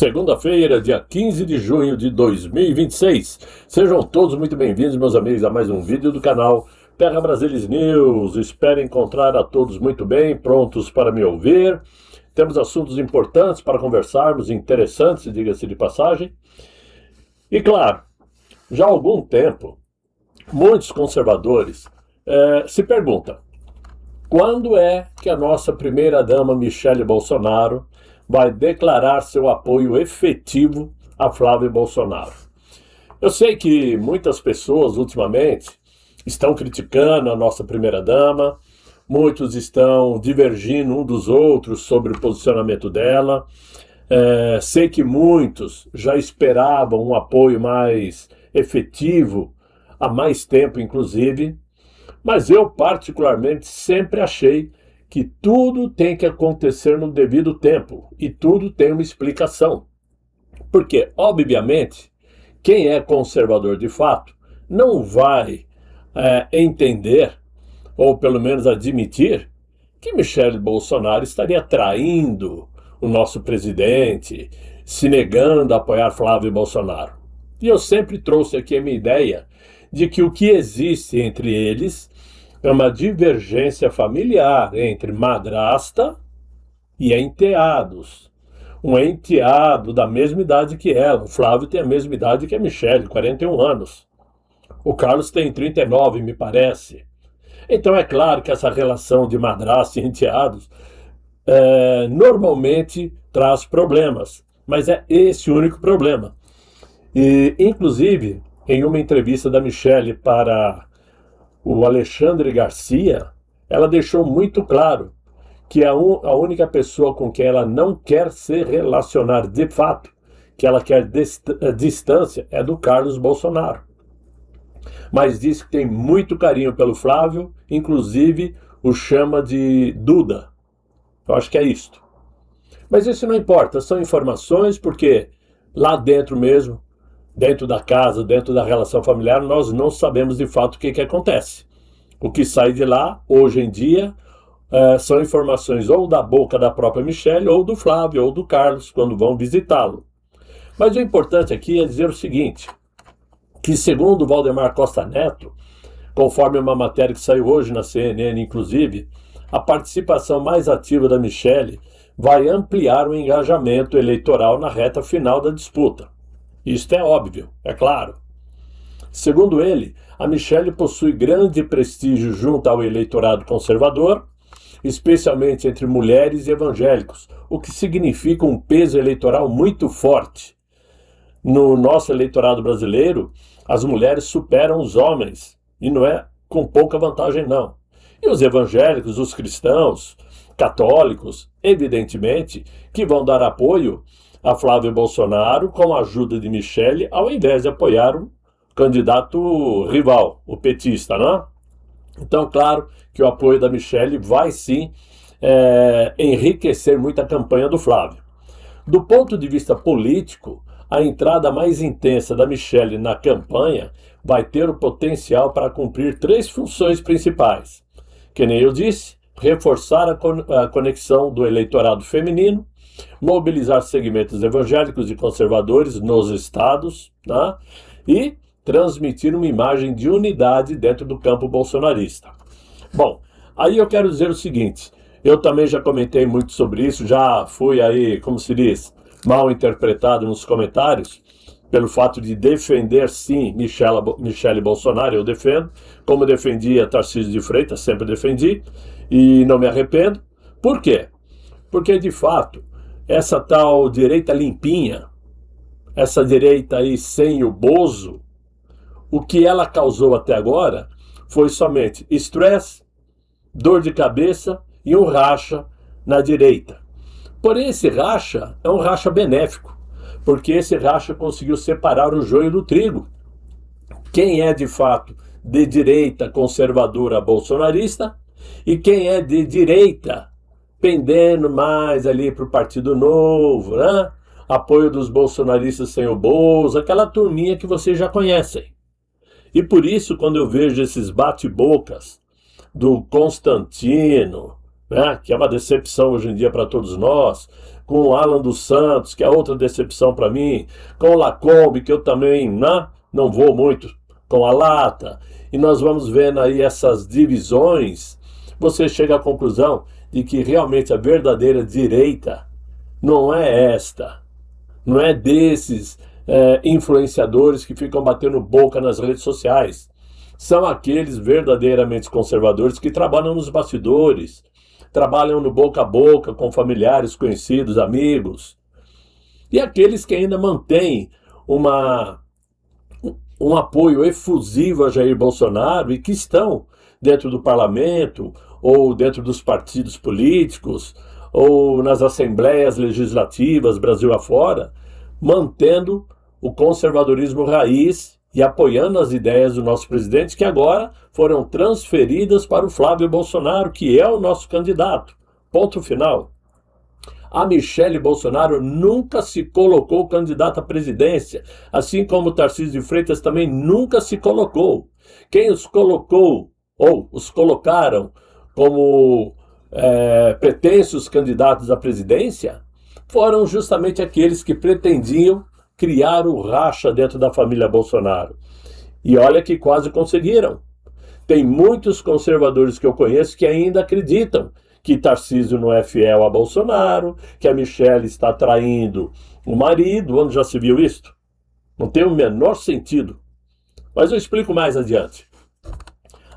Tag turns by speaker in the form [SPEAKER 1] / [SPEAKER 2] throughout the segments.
[SPEAKER 1] Segunda-feira, dia 15 de junho de 2026. Sejam todos muito bem-vindos, meus amigos, a mais um vídeo do canal Terra Brasilis News. Espero encontrar a todos muito bem, prontos para me ouvir. Temos assuntos importantes para conversarmos, interessantes, diga-se de passagem. E claro, já há algum tempo, muitos conservadores se perguntam: quando é que a nossa primeira-dama Michele Bolsonaro vai declarar seu apoio efetivo a Flávio Bolsonaro? Eu sei que muitas pessoas ultimamente estão criticando a nossa primeira-dama, muitos estão divergindo um dos outros sobre o posicionamento dela. Sei que muitos já esperavam um apoio mais efetivo há mais tempo, inclusive, mas eu particularmente sempre achei que tudo tem que acontecer no devido tempo e tudo tem uma explicação. Porque, obviamente, quem é conservador de fato não vai entender, ou pelo menos admitir, que Michele Bolsonaro estaria traindo o nosso presidente, se negando a apoiar Flávio Bolsonaro. E eu sempre trouxe aqui a minha ideia de que o que existe entre eles é uma divergência familiar entre madrasta e enteados. Um enteado da mesma idade que ela. O Flávio tem a mesma idade que a Michele, 41 anos. O Carlos tem 39, me parece. Então é claro que essa relação de madrasta e enteados normalmente traz problemas. Mas é esse o único problema. E, inclusive, em uma entrevista da Michele para o Alexandre Garcia, ela deixou muito claro que a única pessoa com quem ela não quer se relacionar de fato, que ela quer distância, é do Carlos Bolsonaro. Mas diz que tem muito carinho pelo Flávio, inclusive o chama de Duda. Eu acho que é isto. Mas isso não importa, são informações, porque lá dentro mesmo, dentro da casa, dentro da relação familiar, nós não sabemos de fato o que acontece. O que sai de lá, hoje em dia, são informações ou da boca da própria Michele, ou do Flávio, ou do Carlos, quando vão visitá-lo. Mas o importante aqui é dizer o seguinte, que segundo Valdemar Costa Neto, conforme uma matéria que saiu hoje na CNN, inclusive, a participação mais ativa da Michele vai ampliar o engajamento eleitoral na reta final da disputa. Isto é óbvio, é claro. Segundo ele, a Michele possui grande prestígio junto ao eleitorado conservador, especialmente entre mulheres e evangélicos, o que significa um peso eleitoral muito forte. No nosso eleitorado brasileiro, as mulheres superam os homens, e não é com pouca vantagem não. E os evangélicos, os cristãos, católicos, evidentemente, que vão dar apoio a Flávio Bolsonaro com a ajuda de Michele, ao invés de apoiar o candidato rival, o petista, né? Então, claro que o apoio da Michele vai sim enriquecer muito a campanha do Flávio. Do ponto de vista político, a entrada mais intensa da Michele na campanha vai ter o potencial para cumprir 3 funções principais. Que nem eu disse, reforçar a conexão do eleitorado feminino, mobilizar segmentos evangélicos e conservadores nos estados, né? E transmitir uma imagem de unidade dentro do campo bolsonarista. Bom, aí eu quero dizer o seguinte, eu também já comentei muito sobre isso, já fui aí, como se diz, mal interpretado nos comentários, pelo fato de defender sim Michele Bolsonaro, eu defendo, como defendia Tarcísio de Freitas, sempre defendi, e não me arrependo. Por quê? Porque de fato, essa tal direita limpinha, essa direita aí sem o Bozo, o que ela causou até agora foi somente estresse, dor de cabeça e um racha na direita. Porém, esse racha é um racha benéfico, porque esse racha conseguiu separar o joio do trigo. Quem é de fato de direita conservadora bolsonarista e quem é de direita pendendo mais ali para o Partido Novo, né? Apoio dos bolsonaristas sem o Bozo, aquela turminha que vocês já conhecem. E por isso, quando eu vejo esses bate-bocas do Constantino, né, que é uma decepção hoje em dia para todos nós, com o Alan dos Santos, que é outra decepção para mim, com o Lacombe, que eu também, né, não vou muito com a lata, e nós vamos vendo aí essas divisões, você chega à conclusão de que realmente a verdadeira direita não é esta, não é desses influenciadores que ficam batendo boca nas redes sociais. São aqueles verdadeiramente conservadores que trabalham nos bastidores, trabalham no boca a boca com familiares, conhecidos, amigos. E aqueles que ainda mantêm um apoio efusivo a Jair Bolsonaro e que estão dentro do parlamento ou dentro dos partidos políticos ou nas assembleias legislativas Brasil afora, mantendo o conservadorismo raiz e apoiando as ideias do nosso presidente, que agora foram transferidas para o Flávio Bolsonaro, que é o nosso candidato. Ponto final. A Michele Bolsonaro nunca se colocou candidata à presidência, assim como o Tarcísio de Freitas também nunca se colocou. Quem os colocou, ou os colocaram como pretensos candidatos à presidência, foram justamente aqueles que pretendiam criar o racha dentro da família Bolsonaro. E olha que quase conseguiram. Tem muitos conservadores que eu conheço que ainda acreditam que Tarcísio não é fiel a Bolsonaro, que a Michele está traindo o marido. Onde já se viu isto? Não tem o menor sentido. Mas eu explico mais adiante.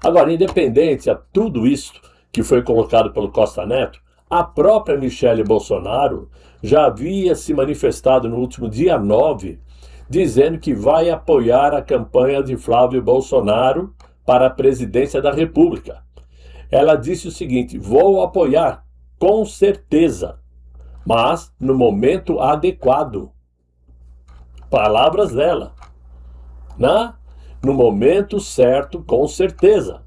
[SPEAKER 1] Agora, independente a tudo isto que foi colocado pelo Costa Neto, a própria Michele Bolsonaro já havia se manifestado no último dia 9, dizendo que vai apoiar a campanha de Flávio Bolsonaro para a presidência da República. Ela disse o seguinte: vou apoiar, com certeza, mas no momento adequado. Palavras dela. Né? No momento certo, com certeza.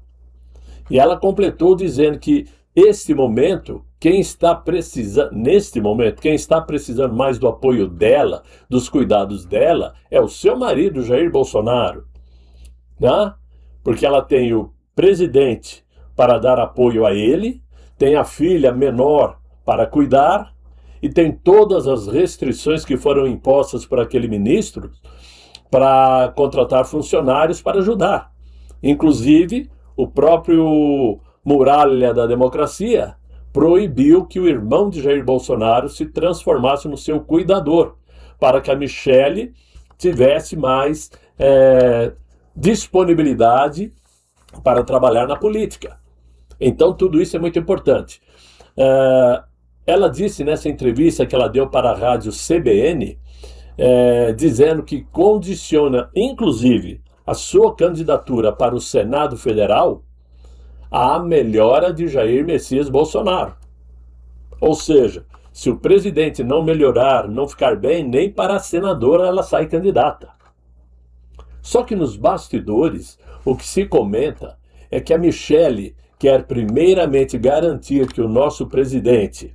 [SPEAKER 1] E ela completou dizendo que neste momento, quem está precisando mais do apoio dela, dos cuidados dela, é o seu marido, Jair Bolsonaro. Né? Porque ela tem o presidente para dar apoio a ele, tem a filha menor para cuidar e tem todas as restrições que foram impostas por aquele ministro para contratar funcionários para ajudar. Inclusive, o próprio Muralha da Democracia proibiu que o irmão de Jair Bolsonaro se transformasse no seu cuidador, para que a Michele tivesse mais disponibilidade para trabalhar na política. Então, tudo isso é muito importante. Ela disse nessa entrevista que ela deu para a rádio CBN, dizendo que condiciona, inclusive, a sua candidatura para o Senado Federal à melhora de Jair Messias Bolsonaro. Ou seja, se o presidente não melhorar, não ficar bem, nem para a senadora ela sai candidata. Só que nos bastidores, o que se comenta é que a Michele quer primeiramente garantir que o nosso presidente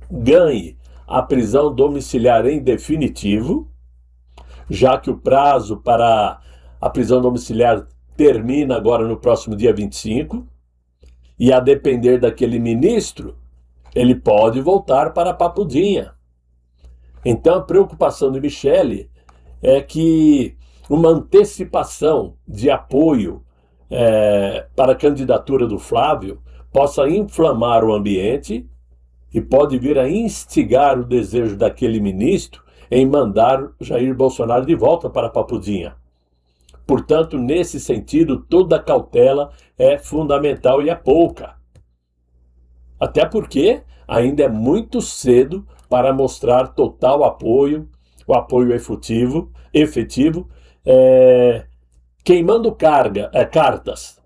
[SPEAKER 1] ganhe a prisão domiciliar em definitivo, já que o prazo para a prisão domiciliar termina agora no próximo dia 25, e a depender daquele ministro, ele pode voltar para a Papudinha. Então a preocupação de Michele é que uma antecipação de apoio para a candidatura do Flávio possa inflamar o ambiente e pode vir a instigar o desejo daquele ministro em mandar Jair Bolsonaro de volta para a Papudinha. Portanto, nesse sentido, toda cautela é fundamental e é pouca. Até porque ainda é muito cedo para mostrar total apoio, o apoio efetivo, queimando cartas.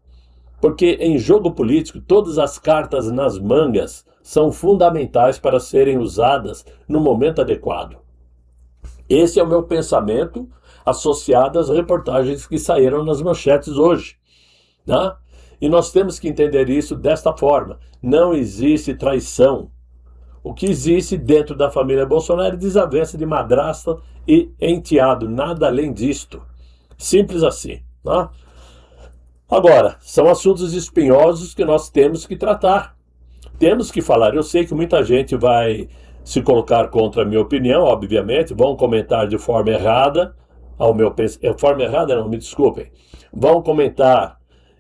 [SPEAKER 1] Porque em jogo político, todas as cartas nas mangas são fundamentais para serem usadas no momento adequado. Esse é o meu pensamento associado às reportagens que saíram nas manchetes hoje. Né? E nós temos que entender isso desta forma. Não existe traição. O que existe dentro da família Bolsonaro é desavença de madrasta e enteado, nada além disto. Simples assim. Né? Agora, são assuntos espinhosos que nós temos que tratar. temos que falar. Eu sei que muita gente vai se colocar contra a minha opinião, obviamente, vão comentar de forma errada, ao meu pensamento. Forma errada não, me desculpem. Vão comentar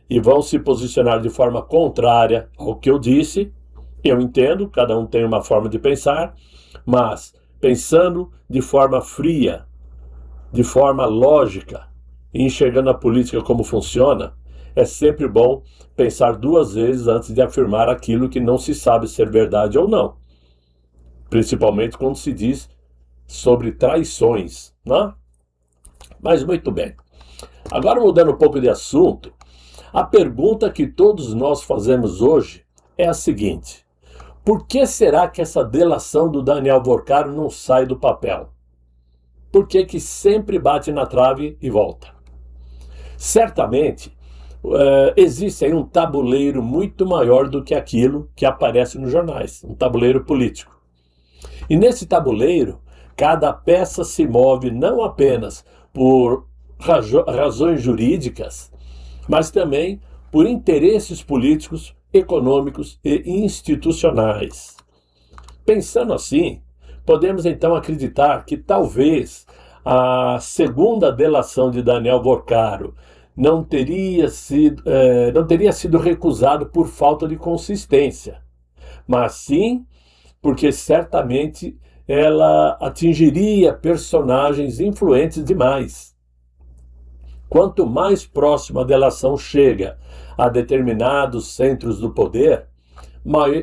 [SPEAKER 1] e vão se posicionar de forma contrária ao que eu disse. Eu entendo, cada um tem uma forma de pensar, mas pensando de forma fria, de forma lógica, e enxergando a política como funciona, é sempre bom pensar duas vezes antes de afirmar aquilo que não se sabe ser verdade ou não. Principalmente quando se diz sobre traições, né? Mas muito bem. Agora, mudando um pouco de assunto, a pergunta que todos nós fazemos hoje é a seguinte: por que será que essa delação do Daniel Vorcaro não sai do papel? Por que que sempre bate na trave e volta? Certamente, existe aí um tabuleiro muito maior do que aquilo que aparece nos jornais, um tabuleiro político. E nesse tabuleiro, cada peça se move não apenas por razões jurídicas, mas também por interesses políticos, econômicos e institucionais. Pensando assim, podemos então acreditar que talvez a segunda delação de Daniel Vorcaro não teria sido recusado por falta de consistência, mas sim porque certamente ela atingiria personagens influentes demais. Quanto mais próximo a delação chega a determinados centros do poder,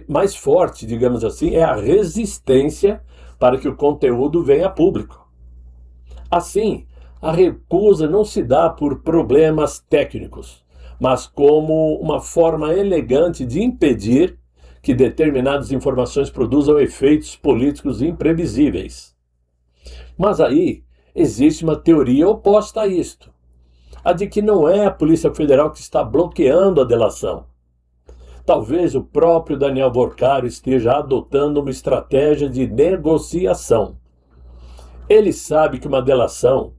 [SPEAKER 1] mais forte, digamos assim, é a resistência para que o conteúdo venha a público. Assim, a recusa não se dá por problemas técnicos, mas como uma forma elegante de impedir que determinadas informações produzam efeitos políticos imprevisíveis. Mas aí existe uma teoria oposta a isto, a de que não é a Polícia Federal que está bloqueando a delação. Talvez o próprio Daniel Vorcaro esteja adotando uma estratégia de negociação. Ele sabe que uma delação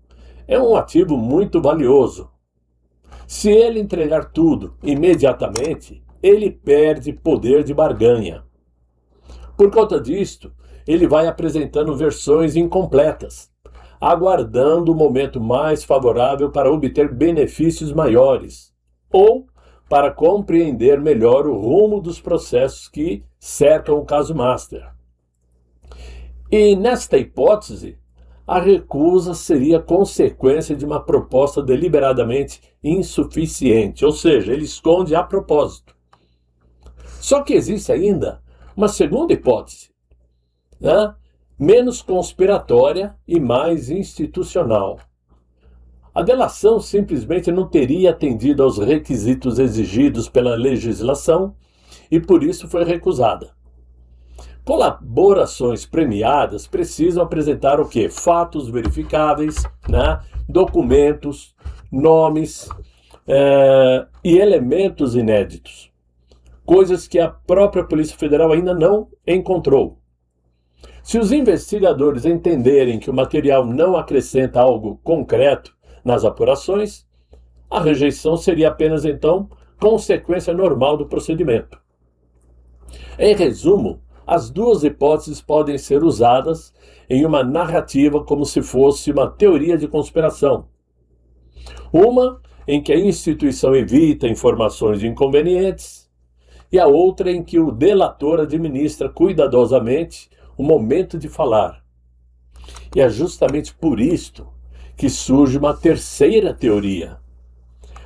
[SPEAKER 1] é um ativo muito valioso. Se ele entregar tudo imediatamente, ele perde poder de barganha. Por conta disto, ele vai apresentando versões incompletas, aguardando o momento mais favorável para obter benefícios maiores, ou para compreender melhor o rumo dos processos que cercam o caso Master. E nesta hipótese, a recusa seria consequência de uma proposta deliberadamente insuficiente, ou seja, ele esconde a propósito. Só que existe ainda uma segunda hipótese, né? Menos conspiratória e mais institucional. A delação simplesmente não teria atendido aos requisitos exigidos pela legislação e por isso foi recusada. Colaborações premiadas precisam apresentar o quê? Fatos verificáveis, né? Documentos, nomes e elementos inéditos. Coisas que a própria Polícia Federal ainda não encontrou. Se os investigadores entenderem que o material não acrescenta algo concreto nas apurações, a rejeição seria apenas, então, consequência normal do procedimento. Em resumo, as duas hipóteses podem ser usadas em uma narrativa como se fosse uma teoria de conspiração. Uma em que a instituição evita informações inconvenientes e a outra em que o delator administra cuidadosamente o momento de falar. E é justamente por isto que surge uma terceira teoria,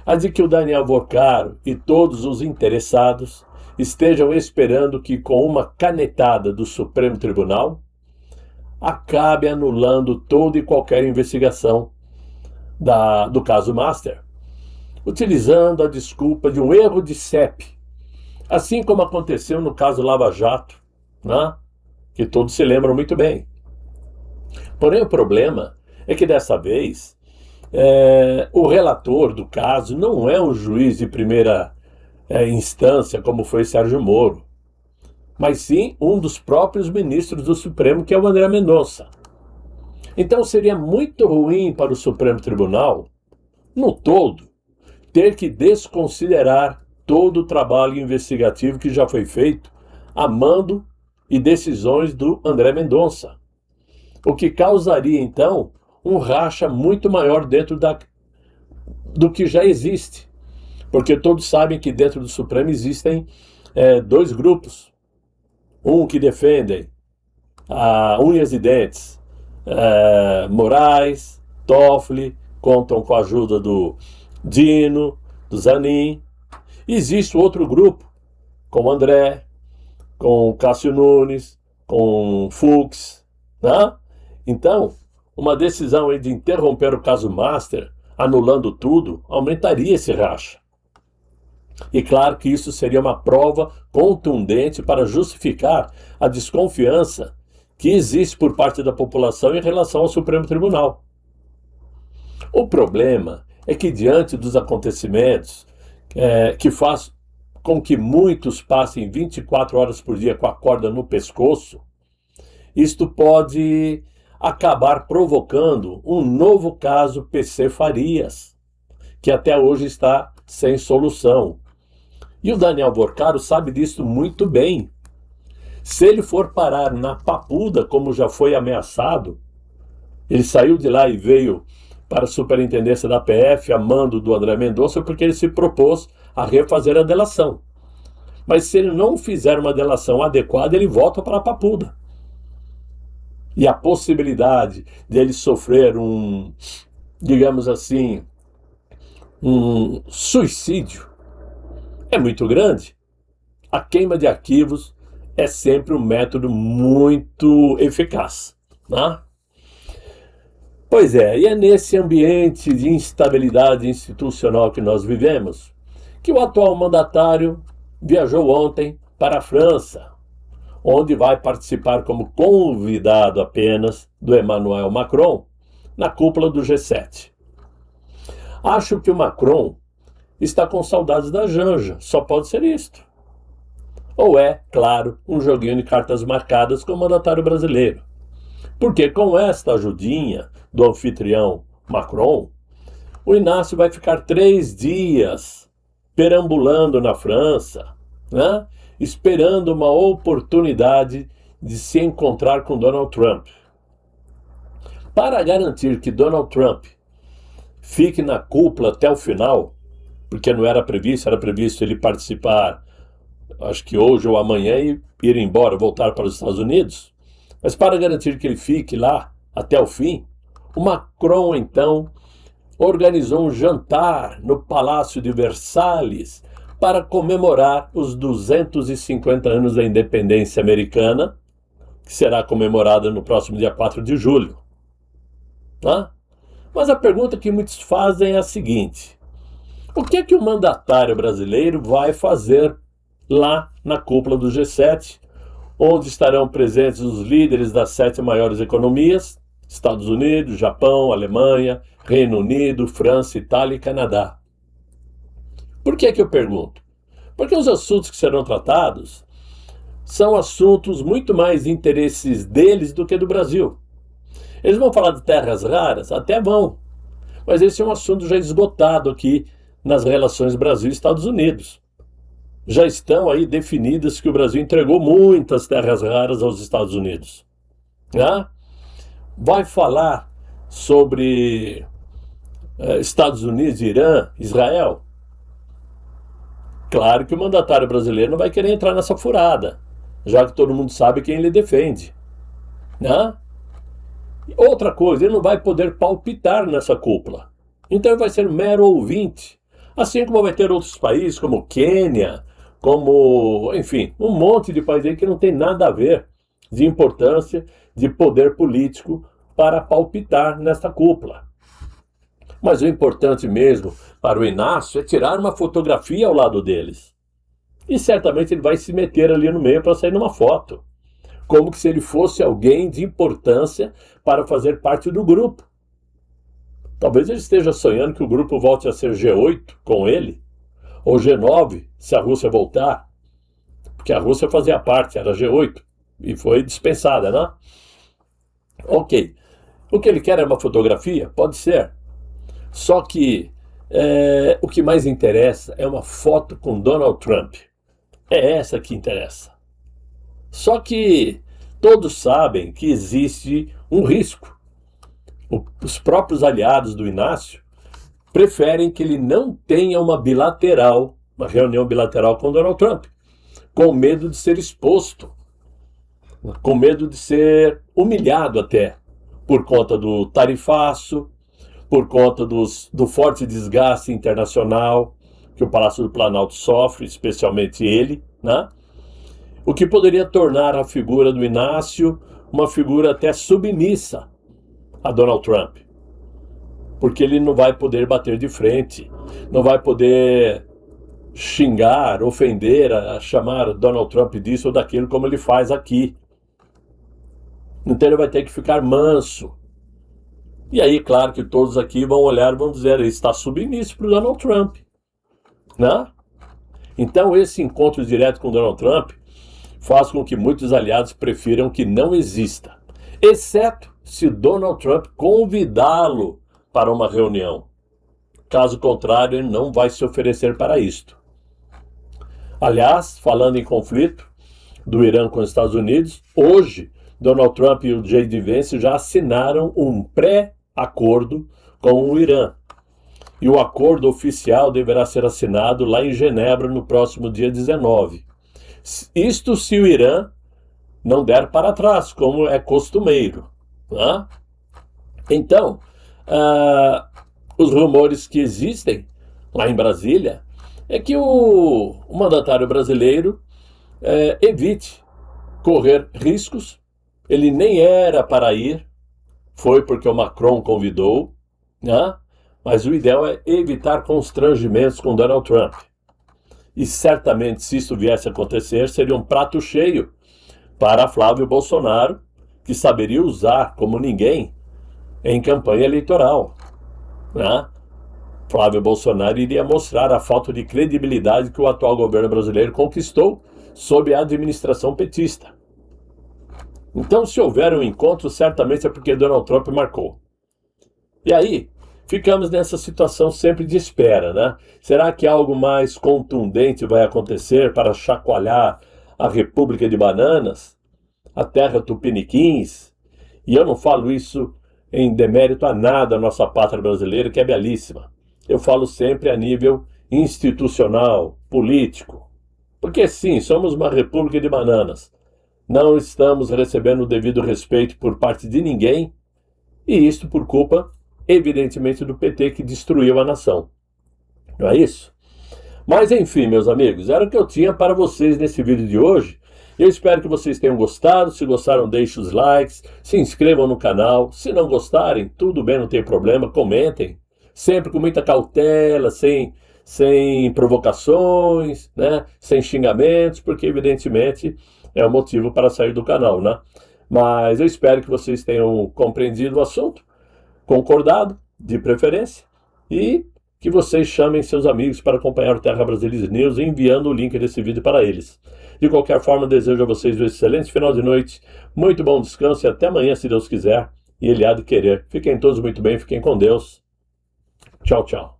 [SPEAKER 1] a de que o Daniel Vorcaro e todos os interessados estejam esperando que, com uma canetada do Supremo Tribunal, acabe anulando toda e qualquer investigação do caso Master, utilizando a desculpa de um erro de CEP, assim como aconteceu no caso Lava Jato, né? Que todos se lembram muito bem. Porém, o problema é que dessa vez o relator do caso não é um juiz de primeira instância, como foi Sérgio Moro, mas sim um dos próprios ministros do Supremo, que é o André Mendonça. Então seria muito ruim para o Supremo Tribunal, no todo, ter que desconsiderar todo o trabalho investigativo que já foi feito a mando e decisões do André Mendonça, o que causaria, então, um racha muito maior dentro do que já existe, porque todos sabem que dentro do Supremo existem dois grupos, um que defendem unhas e dentes, Moraes, Toffoli, contam com a ajuda do Dino, do Zanin. Existe outro grupo, com o André, com o Cássio Nunes, com o Fux, né? Então, uma decisão de interromper o caso Master, anulando tudo, aumentaria esse racha. E claro que isso seria uma prova contundente para justificar a desconfiança que existe por parte da população em relação ao Supremo Tribunal. O problema é que, diante dos acontecimentos que faz com que muitos passem 24 horas por dia com a corda no pescoço, isto pode acabar provocando um novo caso PC Farias, que até hoje está sem solução. E o Daniel Porcaro sabe disso muito bem. Se ele for parar na Papuda, como já foi ameaçado, ele saiu de lá e veio para a superintendência da PF, a mando do André Mendonça, porque ele se propôs a refazer a delação. Mas se ele não fizer uma delação adequada, ele volta para a Papuda. E a possibilidade de ele sofrer digamos assim, um suicídio é muito grande. A queima de arquivos é sempre um método muito eficaz, né? Pois é, e é nesse ambiente de instabilidade institucional que nós vivemos que o atual mandatário viajou ontem para a França, onde vai participar como convidado apenas do Emmanuel Macron na cúpula do G7. Acho que o Macron está com saudades da Janja, só pode ser isto. Ou é, claro, um joguinho de cartas marcadas com o mandatário brasileiro. Porque com esta ajudinha do anfitrião Macron, o Inácio vai ficar 3 dias perambulando na França, né? Esperando uma oportunidade de se encontrar com Donald Trump. Para garantir que Donald Trump fique na cúpula até o final, porque não era previsto ele participar, acho que hoje ou amanhã, e ir embora, voltar para os Estados Unidos, mas para garantir que ele fique lá até o fim, o Macron, então, organizou um jantar no Palácio de Versalhes para comemorar os 250 anos da independência americana, que será comemorada no próximo dia 4 de julho. Tá? Mas a pergunta que muitos fazem é a seguinte: o que é que o mandatário brasileiro vai fazer lá na cúpula do G7, onde estarão presentes os líderes das 7 maiores economias, Estados Unidos, Japão, Alemanha, Reino Unido, França, Itália e Canadá? Por que eu pergunto? Porque os assuntos que serão tratados são assuntos muito mais de interesses deles do que do Brasil. Eles vão falar de terras raras? Até vão. Mas esse é um assunto já esgotado aqui nas relações Brasil e Estados Unidos. Já estão aí definidas que o Brasil entregou muitas terras raras aos Estados Unidos. Vai falar sobre Estados Unidos, Irã, Israel? Claro que o mandatário brasileiro não vai querer entrar nessa furada, já que todo mundo sabe quem ele defende. Outra coisa, ele não vai poder palpitar nessa cúpula. Então ele vai ser mero ouvinte. Assim como vai ter outros países, como Quênia, como, enfim, um monte de países aí que não tem nada a ver de importância, de poder político para palpitar nesta cúpula. Mas o importante mesmo para o Inácio é tirar uma fotografia ao lado deles. E certamente ele vai se meter ali no meio para sair numa foto, como se ele fosse alguém de importância para fazer parte do grupo. Talvez ele esteja sonhando que o grupo volte a ser G8 com ele, ou G9, se a Rússia voltar, porque a Rússia fazia parte, era G8, e foi dispensada, né? Ok. O que ele quer é uma fotografia? Pode ser. Só que o que mais interessa é uma foto com Donald Trump. É essa que interessa. Só que todos sabem que existe um risco. Os próprios aliados do Inácio preferem que ele não tenha uma reunião bilateral com Donald Trump, com medo de ser exposto, com medo de ser humilhado até, por conta do tarifaço, por conta do forte desgaste internacional que o Palácio do Planalto sofre, especialmente ele, né? O que poderia tornar a figura do Inácio uma figura até submissa a Donald Trump, porque ele não vai poder bater de frente, não vai poder xingar, ofender, chamar Donald Trump disso ou daquilo como ele faz aqui. Então ele vai ter que ficar manso. E aí, claro que todos aqui vão olhar e vão dizer, ele está submisso para o Donald Trump, né? Então esse encontro direto com Donald Trump faz com que muitos aliados prefiram que não exista, exceto se Donald Trump convidá-lo para uma reunião. Caso contrário, ele não vai se oferecer para isto. Aliás, falando em conflito do Irã com os Estados Unidos, hoje Donald Trump e o J.D. Vance já assinaram um pré-acordo com o Irã. E o acordo oficial deverá ser assinado lá em Genebra no próximo dia 19. Isto se o Irã não der para trás, como é costumeiro. Né? Então, os rumores que existem lá em Brasília é que o mandatário brasileiro evite correr riscos. Ele nem era para ir, foi porque o Macron convidou, né? Mas o ideal é evitar constrangimentos com Donald Trump. E certamente, se isso viesse a acontecer, seria um prato cheio para Flávio Bolsonaro, que saberia usar como ninguém em campanha eleitoral, né? Flávio Bolsonaro iria mostrar a falta de credibilidade que o atual governo brasileiro conquistou sob a administração petista. Então, se houver um encontro, certamente é porque Donald Trump marcou. E aí, ficamos nessa situação sempre de espera, né? Será que algo mais contundente vai acontecer para chacoalhar a República de Bananas, a terra tupiniquins? E eu não falo isso em demérito a nada a nossa pátria brasileira, que é belíssima. Eu falo sempre a nível institucional, político. Porque sim, somos uma República de Bananas. Não estamos recebendo o devido respeito por parte de ninguém, e isto por culpa, evidentemente, do PT que destruiu a nação. Não é isso? Mas enfim, meus amigos, era o que eu tinha para vocês nesse vídeo de hoje. Eu espero que vocês tenham gostado. Se gostaram, deixem os likes, se inscrevam no canal. Se não gostarem, tudo bem, não tem problema, comentem. Sempre com muita cautela, sem provocações, né? Sem xingamentos, porque evidentemente é o motivo para sair do canal, né? Mas eu espero que vocês tenham compreendido o assunto, concordado, de preferência, e que vocês chamem seus amigos para acompanhar o Terra Brasilis News, enviando o link desse vídeo para eles. De qualquer forma, desejo a vocês um excelente final de noite, muito bom descanso e até amanhã, se Deus quiser, e Ele há de querer. Fiquem todos muito bem, fiquem com Deus. Tchau, tchau.